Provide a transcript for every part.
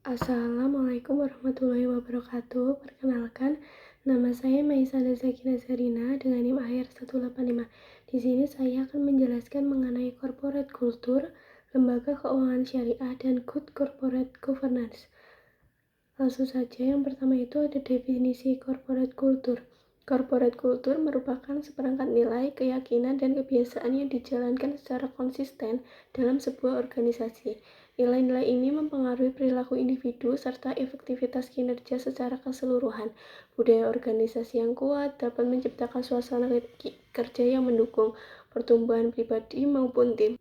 Assalamualaikum warahmatullahi wabarakatuh. Perkenalkan, nama saya Maisanda Zakina Zarina dengan NIM akhir 185. Di sini saya akan menjelaskan mengenai corporate culture, lembaga keuangan syariah, dan good corporate governance. Langsung saja, yang pertama itu ada definisi corporate culture. Corporate culture merupakan seperangkat nilai, keyakinan, dan kebiasaan yang dijalankan secara konsisten dalam sebuah organisasi. Nilai-nilai ini mempengaruhi perilaku individu serta efektivitas kinerja secara keseluruhan. Budaya organisasi yang kuat dapat menciptakan suasana kerja yang mendukung pertumbuhan pribadi maupun tim.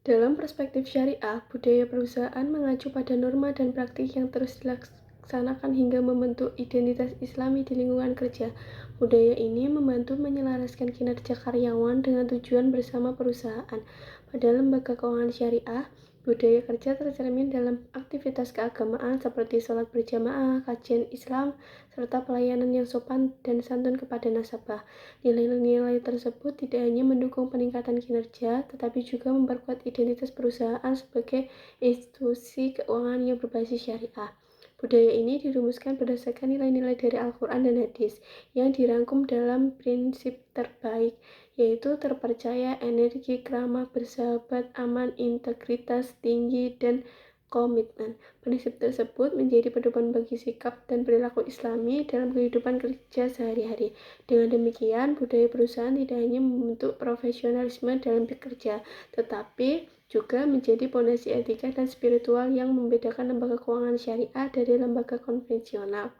Dalam perspektif syariah, budaya perusahaan mengacu pada norma dan praktik yang terus dilaksanakan hingga membentuk identitas Islami di lingkungan kerja. Budaya ini membantu menyelaraskan kinerja karyawan dengan tujuan bersama perusahaan. Pada lembaga keuangan syariah, budaya kerja tercermin dalam aktivitas keagamaan seperti sholat berjamaah, kajian Islam, serta pelayanan yang sopan dan santun kepada nasabah. Nilai-nilai tersebut tidak hanya mendukung peningkatan kinerja, tetapi juga memperkuat identitas perusahaan sebagai institusi keuangan yang berbasis syariah. Budaya ini dirumuskan berdasarkan nilai-nilai dari Al-Quran dan Hadis yang dirangkum dalam prinsip terbaik, yaitu terpercaya, energi, ramah, bersahabat, aman, integritas tinggi, dan komitmen. Prinsip tersebut menjadi pedoman bagi sikap dan perilaku Islami dalam kehidupan kerja sehari-hari. Dengan demikian, budaya perusahaan tidak hanya membentuk profesionalisme dalam bekerja, tetapi juga menjadi pondasi etika dan spiritual yang membedakan lembaga keuangan syariah dari lembaga konvensional.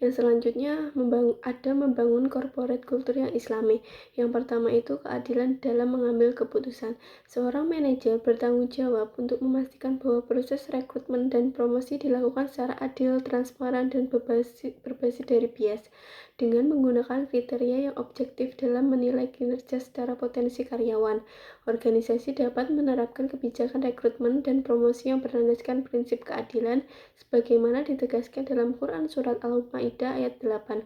Yang selanjutnya membangun corporate culture yang islami. Yang pertama itu keadilan dalam mengambil keputusan. Seorang manajer bertanggung jawab untuk memastikan bahwa proses rekrutmen dan promosi dilakukan secara adil, transparan, dan berbasis dari bias, dengan menggunakan kriteria yang objektif dalam menilai kinerja secara potensi karyawan. Organisasi dapat menerapkan kebijakan rekrutmen dan promosi yang berlandaskan prinsip keadilan sebagaimana ditegaskan dalam Quran Surat Al-Maidah ayat 8.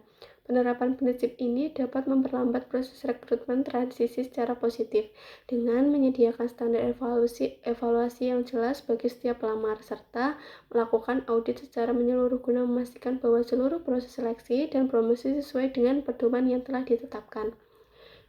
Penerapan prinsip ini dapat memperlambat proses rekrutmen transisi secara positif dengan menyediakan standar evaluasi yang jelas bagi setiap pelamar serta melakukan audit secara menyeluruh guna memastikan bahwa seluruh proses seleksi dan promosi sesuai dengan pedoman yang telah ditetapkan.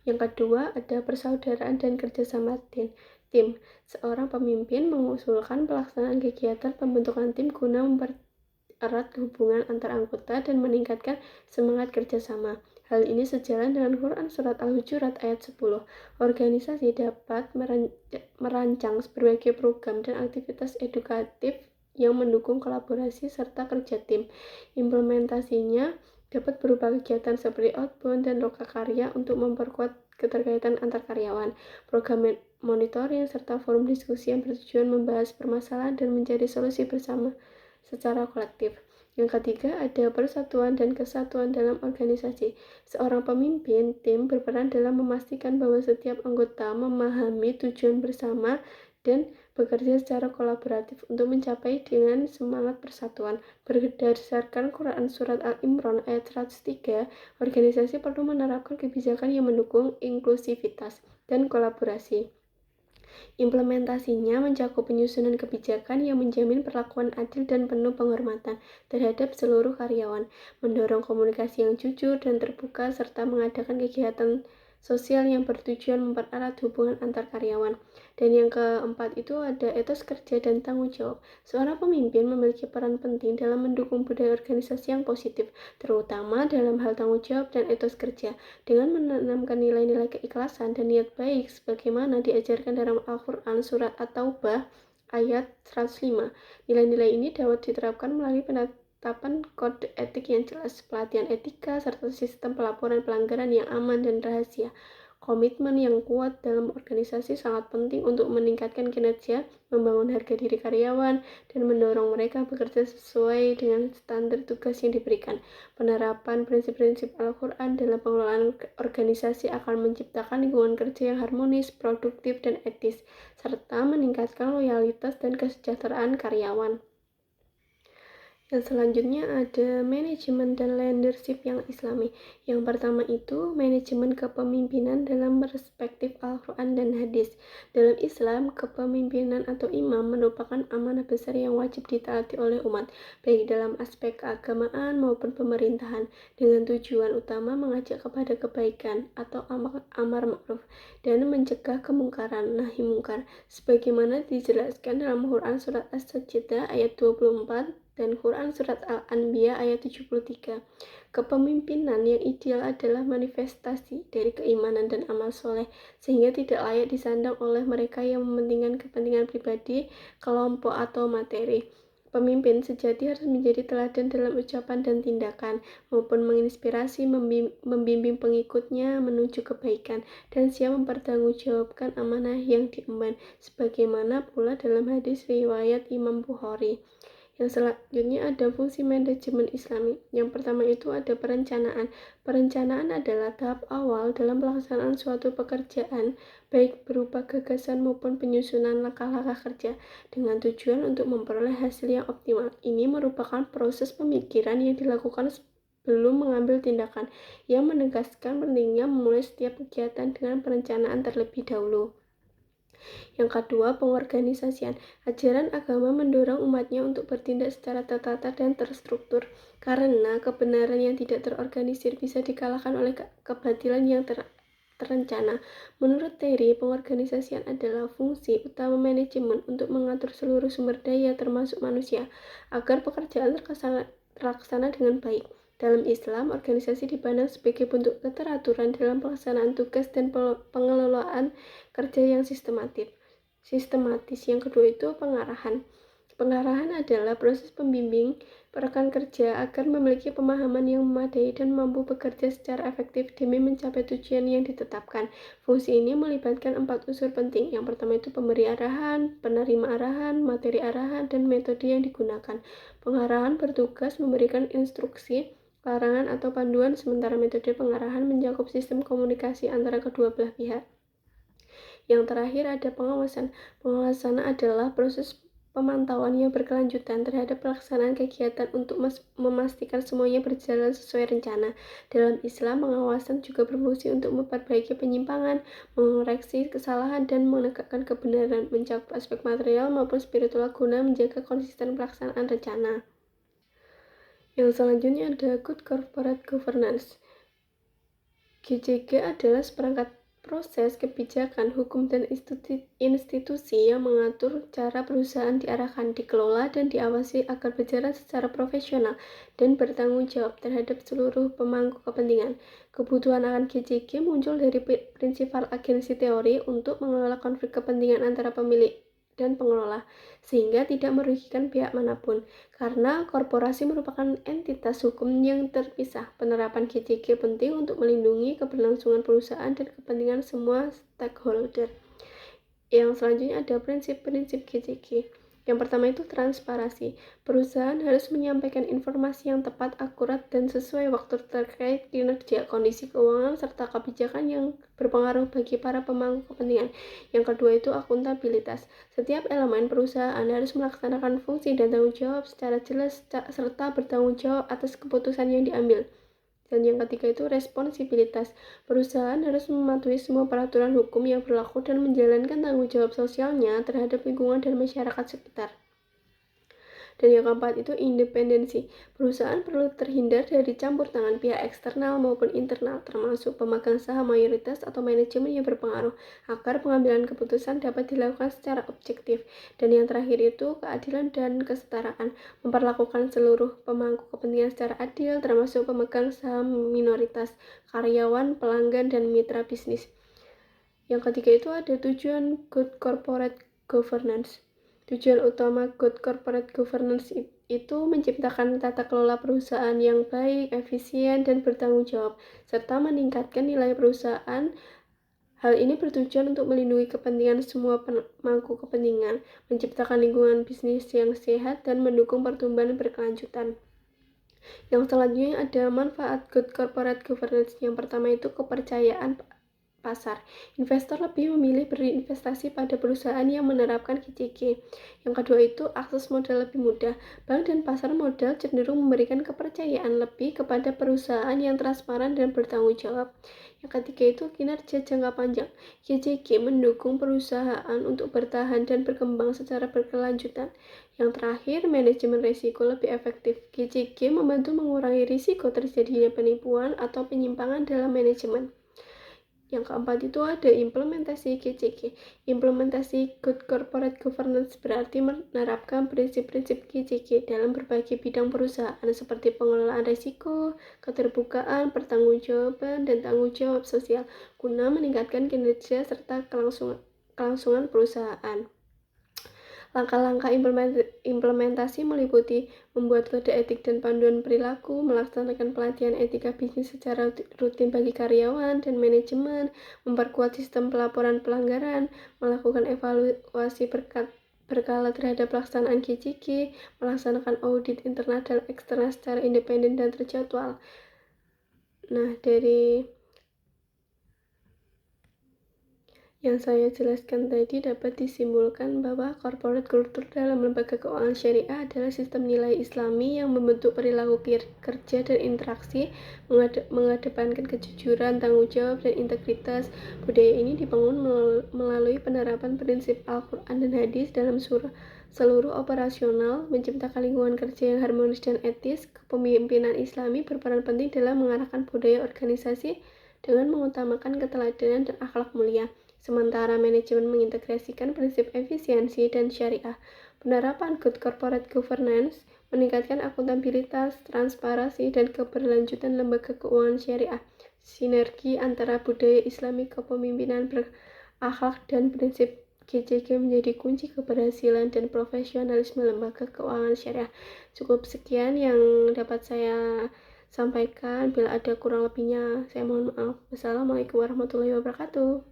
Yang kedua, ada persaudaraan dan kerjasama tim. Seorang pemimpin mengusulkan pelaksanaan kegiatan pembentukan tim guna mempererat hubungan antar anggota dan meningkatkan semangat kerjasama. Hal ini sejalan dengan Quran Surat Al-Hujurat ayat 10. Organisasi dapat merancang berbagai program dan aktivitas edukatif yang mendukung kolaborasi serta kerja tim. Implementasinya dapat berupa kegiatan seperti outbound dan lokakarya untuk memperkuat keterkaitan antar karyawan, program monitoring, serta forum diskusi yang bertujuan membahas permasalahan dan mencari solusi bersama secara kolektif. Yang ketiga, ada persatuan dan kesatuan dalam organisasi. Seorang pemimpin tim berperan dalam memastikan bahwa setiap anggota memahami tujuan bersama dan bekerja secara kolaboratif untuk mencapai dengan semangat persatuan. Berdasarkan Quran Surat Al-Imran ayat 103, organisasi perlu menerapkan kebijakan yang mendukung inklusivitas dan kolaborasi. Implementasinya mencakup penyusunan kebijakan yang menjamin perlakuan adil dan penuh penghormatan terhadap seluruh karyawan, mendorong komunikasi yang jujur dan terbuka, serta mengadakan kegiatan sosial yang bertujuan mempererat hubungan antar karyawan. Dan yang keempat itu ada etos kerja dan tanggung jawab. Seorang pemimpin memiliki peran penting dalam mendukung budaya organisasi yang positif, terutama dalam hal tanggung jawab dan etos kerja, dengan menanamkan nilai-nilai keikhlasan dan niat baik sebagaimana diajarkan dalam Al-Quran Surat At-Taubah ayat 105. Nilai-nilai ini dapat diterapkan melalui penetapan kode etik yang jelas, pelatihan etika, serta sistem pelaporan pelanggaran yang aman dan rahasia. Komitmen yang kuat dalam organisasi sangat penting untuk meningkatkan kinerja, membangun harga diri karyawan, dan mendorong mereka bekerja sesuai dengan standar tugas yang diberikan. Penerapan prinsip-prinsip Al-Quran dalam pengelolaan organisasi akan menciptakan lingkungan kerja yang harmonis, produktif, dan etis, serta meningkatkan loyalitas dan kesejahteraan karyawan. Dan selanjutnya ada manajemen dan leadership yang islami. Yang pertama itu manajemen kepemimpinan dalam perspektif Al-Quran dan hadis. Dalam Islam, kepemimpinan atau imam merupakan amanah besar yang wajib ditaati oleh umat, baik dalam aspek keagamaan maupun pemerintahan, dengan tujuan utama mengajak kepada kebaikan atau amar ma'ruf dan mencegah kemungkaran nahi mungkar, sebagaimana dijelaskan dalam Quran Surat As-Sajdah ayat 24 dan Quran Surat Al-Anbiya ayat 73. Kepemimpinan yang ideal adalah manifestasi dari keimanan dan amal soleh, sehingga tidak layak disandang oleh mereka yang mementingkan kepentingan pribadi, kelompok, atau materi. Pemimpin sejati harus menjadi teladan dalam ucapan dan tindakan, maupun menginspirasi, membimbing pengikutnya menuju kebaikan, dan siap mempertanggungjawabkan amanah yang diemban, sebagaimana pula dalam hadis riwayat Imam Bukhari. Yang selanjutnya ada fungsi manajemen Islami. Yang pertama itu ada perencanaan. Perencanaan adalah tahap awal dalam pelaksanaan suatu pekerjaan, baik berupa gagasan maupun penyusunan langkah-langkah kerja, dengan tujuan untuk memperoleh hasil yang optimal. Ini merupakan proses pemikiran yang dilakukan sebelum mengambil tindakan, yang menegaskan pentingnya memulai setiap kegiatan dengan perencanaan terlebih dahulu. Yang kedua, pengorganisasian. Ajaran agama mendorong umatnya untuk bertindak secara tertata dan terstruktur, karena kebenaran yang tidak terorganisir bisa dikalahkan oleh kebatilan yang terencana. Menurut Terry, pengorganisasian adalah fungsi utama manajemen untuk mengatur seluruh sumber daya termasuk manusia, agar pekerjaan terlaksana dengan baik. Dalam Islam, organisasi dipandang sebagai bentuk keteraturan dalam pelaksanaan tugas dan pengelolaan kerja yang sistematis. Yang kedua itu pengarahan. Pengarahan adalah proses pembimbing rekan kerja agar memiliki pemahaman yang memadai dan mampu bekerja secara efektif demi mencapai tujuan yang ditetapkan. Fungsi ini melibatkan 4 unsur penting. Yang pertama itu pemberi arahan, penerima arahan, materi arahan, dan metode yang digunakan. Pengarahan bertugas memberikan instruksi, larangan atau panduan, sementara metode pengarahan mencakup sistem komunikasi antara kedua belah pihak. Yang terakhir ada pengawasan. Pengawasan adalah proses pemantauan yang berkelanjutan terhadap pelaksanaan kegiatan untuk memastikan semuanya berjalan sesuai rencana. Dalam Islam, pengawasan juga berfungsi untuk memperbaiki penyimpangan, mengoreksi kesalahan, dan menegakkan kebenaran, mencakup aspek material maupun spiritual guna menjaga konsisten pelaksanaan rencana. Yang selanjutnya ada Good Corporate Governance. GCG adalah seperangkat proses kebijakan, hukum, dan institusi yang mengatur cara perusahaan diarahkan, dikelola, dan diawasi agar berjalan secara profesional dan bertanggung jawab terhadap seluruh pemangku kepentingan. Kebutuhan akan GCG muncul dari prinsipal agensi teori untuk mengelola konflik kepentingan antara pemilik dan pengelola, sehingga tidak merugikan pihak manapun. Karena korporasi merupakan entitas hukum yang terpisah, penerapan GCG penting untuk melindungi keberlangsungan perusahaan dan kepentingan semua stakeholder. Yang selanjutnya ada prinsip-prinsip GCG. Yang pertama itu transparansi. Perusahaan harus menyampaikan informasi yang tepat, akurat, dan sesuai waktu terkait kinerja, kondisi keuangan, serta kebijakan yang berpengaruh bagi para pemangku kepentingan. Yang kedua itu akuntabilitas. Setiap elemen perusahaan harus melaksanakan fungsi dan tanggung jawab secara jelas serta bertanggung jawab atas keputusan yang diambil. Dan yang ketiga itu responsibilitas. Perusahaan harus mematuhi semua peraturan hukum yang berlaku dan menjalankan tanggung jawab sosialnya terhadap lingkungan dan masyarakat sekitar. Dan yang keempat itu independensi. Perusahaan perlu terhindar dari campur tangan pihak eksternal maupun internal, termasuk pemegang saham mayoritas atau manajemen yang berpengaruh, agar pengambilan keputusan dapat dilakukan secara objektif. Dan yang terakhir itu keadilan dan kesetaraan. Memperlakukan seluruh pemangku kepentingan secara adil, termasuk pemegang saham minoritas, karyawan, pelanggan, dan mitra bisnis. Yang ketiga itu ada tujuan Good Corporate Governance. Tujuan utama Good Corporate Governance itu menciptakan tata kelola perusahaan yang baik, efisien, dan bertanggung jawab, serta meningkatkan nilai perusahaan. Hal ini bertujuan untuk melindungi kepentingan semua pemangku kepentingan, menciptakan lingkungan bisnis yang sehat, dan mendukung pertumbuhan berkelanjutan. Yang selanjutnya ada manfaat Good Corporate Governance. Yang pertama itu kepercayaan pasar. Investor lebih memilih berinvestasi pada perusahaan yang menerapkan GCG. Yang kedua itu akses modal lebih mudah. Bank dan pasar modal cenderung memberikan kepercayaan lebih kepada perusahaan yang transparan dan bertanggung jawab. Yang ketiga itu kinerja jangka panjang. GCG mendukung perusahaan untuk bertahan dan berkembang secara berkelanjutan. Yang terakhir, manajemen risiko lebih efektif. GCG membantu mengurangi risiko terjadinya penipuan atau penyimpangan dalam manajemen. Yang keempat itu ada implementasi GCG. Implementasi Good Corporate Governance berarti menerapkan prinsip-prinsip GCG dalam berbagai bidang perusahaan seperti pengelolaan risiko, keterbukaan, pertanggungjawaban, dan tanggung jawab sosial guna meningkatkan kinerja serta kelangsungan perusahaan. Langkah-langkah implementasi meliputi membuat kode etik dan panduan perilaku, melaksanakan pelatihan etika bisnis secara rutin bagi karyawan dan manajemen, memperkuat sistem pelaporan pelanggaran, melakukan evaluasi berkala terhadap pelaksanaan GCG, melaksanakan audit internal dan eksternal secara independen dan terjadwal. Nah, dari yang saya jelaskan tadi dapat disimpulkan bahwa corporate culture dalam lembaga keuangan syariah adalah sistem nilai Islami yang membentuk perilaku kerja dan interaksi, mengedepankan kejujuran, tanggung jawab, dan integritas. Budaya ini dibangun melalui penerapan prinsip Al-Quran dan Hadis dalam seluruh operasional, menciptakan lingkungan kerja yang harmonis dan etis. Kepemimpinan Islami berperan penting dalam mengarahkan budaya organisasi dengan mengutamakan keteladanan dan akhlak mulia. Sementara manajemen mengintegrasikan prinsip efisiensi dan syariah. Penerapan Good Corporate Governance meningkatkan akuntabilitas, transparansi, dan keberlanjutan lembaga keuangan syariah. Sinergi antara budaya Islami, kepemimpinan berakhlak, dan prinsip GCG menjadi kunci keberhasilan dan profesionalisme lembaga keuangan syariah. Cukup sekian yang dapat saya sampaikan. Bila ada kurang lebihnya, saya mohon maaf. Wassalamualaikum warahmatullahi wabarakatuh.